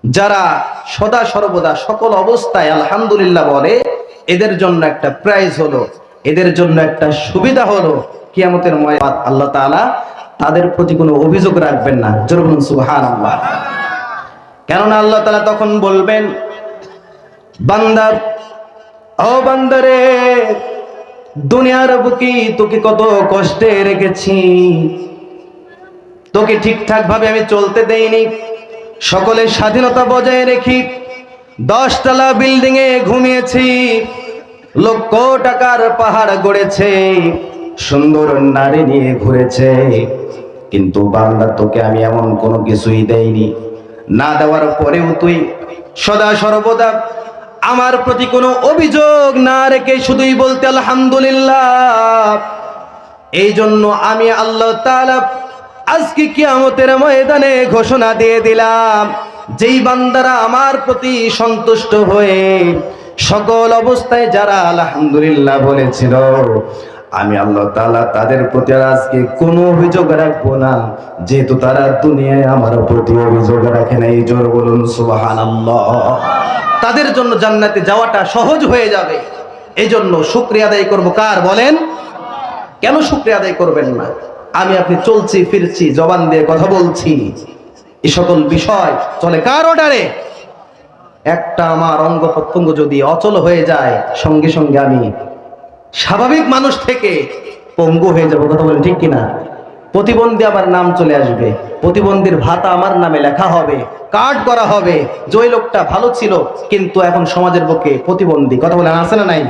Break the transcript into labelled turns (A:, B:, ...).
A: যারা সদা সর্বদা সকল অবস্থায় আলহামদুলিল্লাহ বলে, এদের জন্য একটা প্রাইজ হলো, এদের জন্য একটা সুবিধা হলো, কিয়ামতের ময়দানে আল্লাহ তাআলা তাদের প্রতি কোনো অভিযোগ রাখবেন না। জোরে বলুন সুবহানাল্লাহ। কেননা আল্লাহ তাআলা তখন বলবেন, বান্দা, ও বান্দারে, দুনিয়ার বুকে তোকে কত কষ্টে রেখেছি, তোকে ঠিকঠাক ভাবে আমি চলতে দেইনি, সকলের স্বাধীনতা বজায় রেখি 10 তলা বিল্ডিং এ ঘুমিয়েছি, লক্ষ টাকার পাহাড় গড়েছে, সুন্দর নারী নিয়ে ঘুরেছে, কিন্তু বান্দা তোকে আমি এমন কোনো কিছুই দেইনি। না দেওয়ার পরেও তুই সদা সর্বদা আমার প্রতি কোনো অভিযোগ না রেখে শুধুই বলতে আলহামদুলিল্লাহ। এই জন্য আমি আল্লাহ তাআলা আজকে কিয়ামতের ময়দানে ঘোষণা দিয়ে দিলাম, যেই বান্দারা আমার প্রতি সন্তুষ্ট হয়ে সকল অবস্থায় যারা আলহামদুলিল্লাহ বলেছিল, আমি আল্লাহ তাআলা তাদের প্রতি আজকে কোনো অভিযোগ রাখবো না, যেহেতু তারা দুনিয়ায় আমার প্রতি অভিযোগ রাখে নাই। জোর বলুন সুবহানাল্লাহ। তাদের জন্য জান্নাতে যাওয়াটা সহজ হয়ে যাবে। এই জন্য শুকরিয়া আদায় করবো কার বলেন? কেন শুকরিয়া আদায় করবেন না? আমি আপনি চলছি ফিরছি, জবান দিয়ে কথা বলছি, এই সকল বিষয় চলে কার অর্ডারে? একটা আমার অঙ্গ প্রত্যঙ্গ যদি অচল হয়ে যায়, সঙ্গে সঙ্গে আমি স্বাভাবিক মানুষ থেকে পঙ্গু হয়ে যাবো। কথা বলেন ঠিক কিনা? প্রতিবন্ধী আমার নাম চলে আসবে, প্রতিবন্ধীর ভাতা আমার নামে লেখা হবে, কার্ড করা হবে, যে ওই লোকটা ভালো ছিল কিন্তু এখন সমাজের পক্ষে প্রতিবন্ধী। কথা বলেন আছে না নাই?